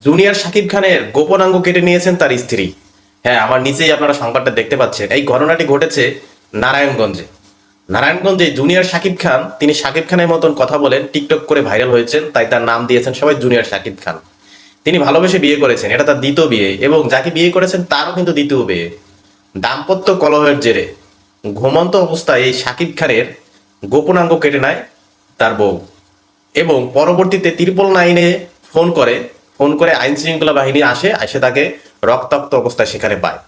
Junior Shakib খানের গোপনাঙ্গ কেটে নিয়েছেন তার স্ত্রী। হ্যাঁ, আমার নিচেই আপনারা সংবাদটা দেখতে পাচ্ছেন। এই ঘটনাটি ঘটেছে নারায়ণগঞ্জে। নারায়ণগঞ্জে জুনিয়র শাকিব খান, তিনি শাকিব খানের মতন কথা বলেন, টিকটক করে ভাইরাল হয়েছেন, তাই তার নাম দিয়েছেন সবাই জুনিয়র শাকিব খান। তিনি ভালোবেসে বিয়ে করেছেন, এটা তার দ্বিতীয় বিয়ে, এবং যাকে বিয়ে করেছেন তারও কিন্তু দ্বিতীয় বিয়ে। দাম্পত্য কলহের জেরে ঘুমন্ত অবস্থায় এই শাকিব খানের গোপনাঙ্গ কেটে নেয় তার বউ, এবং পরবর্তীতে 999-এ ফোন করে আইন শৃঙ্খলা বাহিনী আসে তাকে রক্তাক্ত অবস্থায় সেখানে পায়।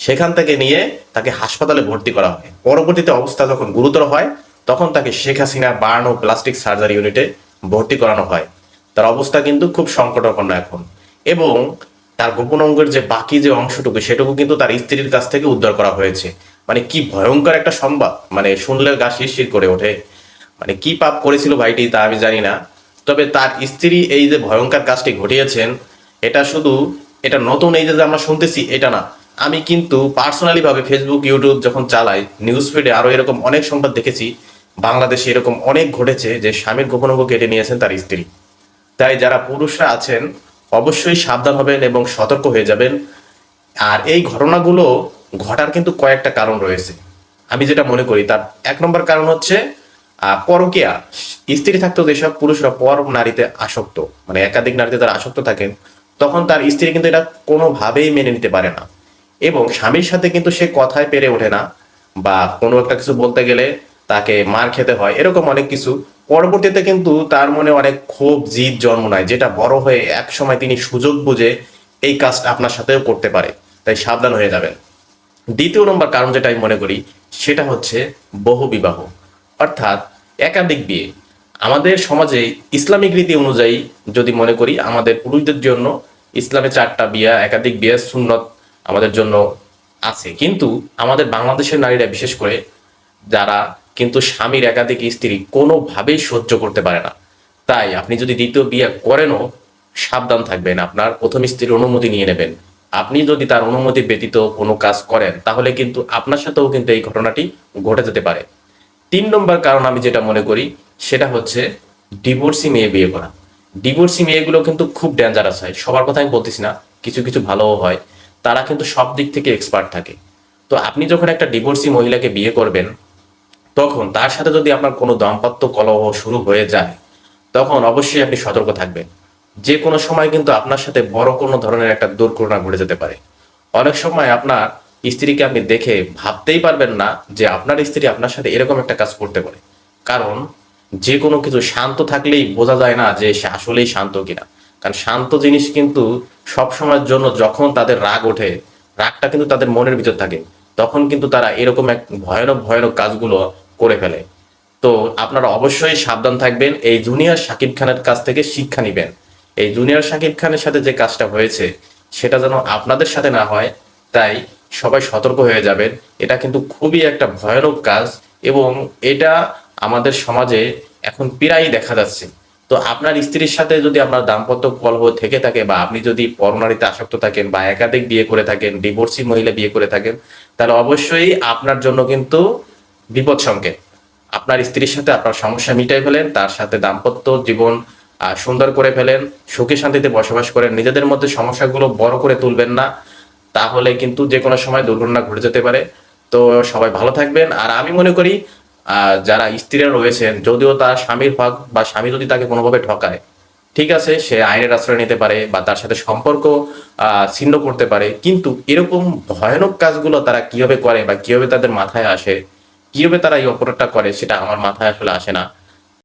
সেখান থেকে নিয়ে তাকে হাসপাতালে ভর্তি করা হয়। পরবর্তীতে অবস্থা যখন গুরুতর হয়, তখন তাকে শেখ হাসিনা বার্ন ও প্লাস্টিক সার্জারি ইউনিটে ভর্তি করানো হয়। তার অবস্থা কিন্তু খুব সংকটাপন্ন এখন, এবং তার গোপন অঙ্গের যে বাকি যে অংশটুকু সেটুকু কিন্তু তার স্ত্রীর কাছ থেকে উদ্ধার করা হয়েছে। মানে কি ভয়ঙ্কর একটা সংবাদ, মানে শুনলে গা শিরশির করে ওঠে। মানে কি পাপ করেছিল ভাইটি তা আমি জানি না, তবে তার স্ত্রী এই যে ভয়ঙ্কর কাজটি ঘটিয়েছেন, এটা নতুন এই যে আমরা শুনতেছি এটা না। আমি কিন্তু পার্সোনালি ভাবে ফেসবুক ইউটিউব যখন চালাই, নিউজ ফিডে আরো এরকম অনেক সংবাদ দেখেছি। বাংলাদেশে এরকম অনেক ঘটেছে যে স্বামীর গোপনাঙ্গ কেটে নিয়েছেন তার স্ত্রী। তাই যারা পুরুষরা আছেন অবশ্যই সাবধান হবেন এবং সতর্ক হয়ে যাবেন। আর এই ঘটনাগুলো ঘটার কিন্তু কয়েকটা কারণ রয়েছে। আমি যেটা মনে করি তার 1 নম্বর কারণ হচ্ছে পরকীয়া। স্ত্রী থাকতেও যেসব পুরুষরা পর নারীতে আসক্ত, মানে একাধিক নারীতে তারা আসক্ত থাকেন, তখন তার স্ত্রী কিন্তু এটা কোনোভাবেই মেনে নিতে পারে না, এবং স্বামীর সাথে কিন্তু সে কথায় পেরে ওঠে না, বা কোনো একটা কিছু বলতে গেলে তাকে মার খেতে হয়, এরকম অনেক কিছু। পরবর্তীতে কিন্তু তার মনে অনেক ক্ষোভ জিদ জন্ম নেয়, যেটা বড় হয়ে এক সময় তিনি সুযোগ বুঝে এই কাজটা আপনার সাথেও করতে পারে। তাই সাবধান হয়ে যাবেন। 2 নম্বর কারণ যেটা আমি মনে করি সেটা হচ্ছে বহুবিবাহ, অর্থাৎ একাধিক বিয়ে। আমাদের সমাজে ইসলামিক রীতি অনুযায়ী যদি মনে করি, আমাদের পুরুষদের জন্য ইসলামে 4টা বিয়ে, একাধিক বিয়ে সুন্নত আমাদের জন্য আছে। কিন্তু আমাদের বাংলাদেশের নারীরা বিশেষ করে, যারা কিন্তু স্বামীর একাধিক স্ত্রী কোনোভাবেই সহ্য করতে পারে না। তাই আপনি যদি দ্বিতীয় বিয়ে করেনও, সাবধান থাকবেন, আপনার প্রথম স্ত্রীর অনুমতি নিয়ে নেবেন। আপনি যদি তার অনুমতি ব্যতীত কোনো কাজ করেন, তাহলে কিন্তু আপনার সাথেও কিন্তু এই ঘটনাটি ঘটে যেতে পারে। 3 নম্বর কারণ আমি যেটা মনে করি সেটা হচ্ছে ডিভোর্সি মেয়ে বিয়ে করা। ডিভোর্সি মেয়েগুলো কিন্তু খুব ডেঞ্জারাস হয়, সবার কথা আমি বলতেছি না, কিছু কিছু ভালোও হয়। তারা কিন্তু সব দিক থেকে এক্সপার্ট থাকে। তো আপনি যখন একটা ডিভোর্সি মহিলাকে বিয়ে করবেন, তখন তার সাথে যদি আপনার কোনো দাম্পত্য কলহ শুরু হয়ে যায়, তখন অবশ্যই আপনি সতর্ক থাকবেন। যে কোনো সময় কিন্তু আপনার সাথে বড় কোনো ধরনের একটা দুর্ঘটনা ঘটে যেতে পারে। অনেক সময় আপনার স্ত্রীকে আপনি দেখে ভাবতেই পারবেন না যে আপনার স্ত্রী আপনার সাথে এরকম একটা কাজ করতে পারে। কারণ যে কোনো কিছু শান্ত থাকলেই বোঝা যায় না যে সে আসলেই শান্ত কিনা। কারণ শান্ত জিনিস কিন্তু সব সময়ের জন্য, যখন তাদের রাগ ওঠে, রাগটা কিন্তু তাদের মনের ভিতর থাকে, তখন কিন্তু তারা এরকম এক ভয়ানক ভয়ানক কাজগুলো করে ফেলে। তো আপনারা অবশ্যই সাবধান থাকবেন, এই জুনিয়র শাকিব খানের কাছ থেকে শিক্ষা নিবেন। এই জুনিয়র শাকিব খানের সাথে যে কাজটা হয়েছে সেটা যেন আপনাদের সাথে না হয়, তাই সবাই সতর্ক হয়ে যাবেন। এটা কিন্তু খুবই একটা ভয়ানক কাজ, এবং এটা আমাদের সমাজে এখন প্রায়ই দেখা যাচ্ছে। তো আপনার স্ত্রীর সাথে যদি আপনার দাম্পত্য কলহ থেকে থাকে, বা আপনি যদি পরনারীতে আসক্ত থাকেন, বা একাধিক বিয়ে করে থাকেন, ডিভোর্সি মহিলা বিয়ে করে থাকেন, তাহলে অবশ্যই আপনার জন্য কিন্তু বিপদ সংকেত। আপনার স্ত্রীর সাথে আপনার সমস্যা মিটাই ফেলেন, তার সাথে দাম্পত্য জীবন সুন্দর করে ফেলেন, সুখে শান্তিতে বসবাস করেন। নিজেদের মধ্যে সমস্যাগুলো বড় করে তুলবেন না, তাহলে কিন্তু যে কোনো সময় দুর্ঘটনা ঘটে যেতে পারে। তো সবাই ভালো থাকবেন। আর আমি মনে করি যারা স্ত্রীরা রয়েছেন, যদিও তার স্বামীর হক, বা স্বামী যদি তাকে কোনোভাবে ঠকায়, ঠিক আছে, সে আইনের আশ্রয় নিতে পারে বা তার সাথে সম্পর্ক ছিন্ন করতে পারে। কিন্তু এরকম ভয়ানক কাজগুলো তারা কিভাবে করে, বা কিভাবে তাদের মাথায় আসে, কিভাবে তারা এই অপরাধটা করে, সেটা আমার মাথায় আসলে আসে না।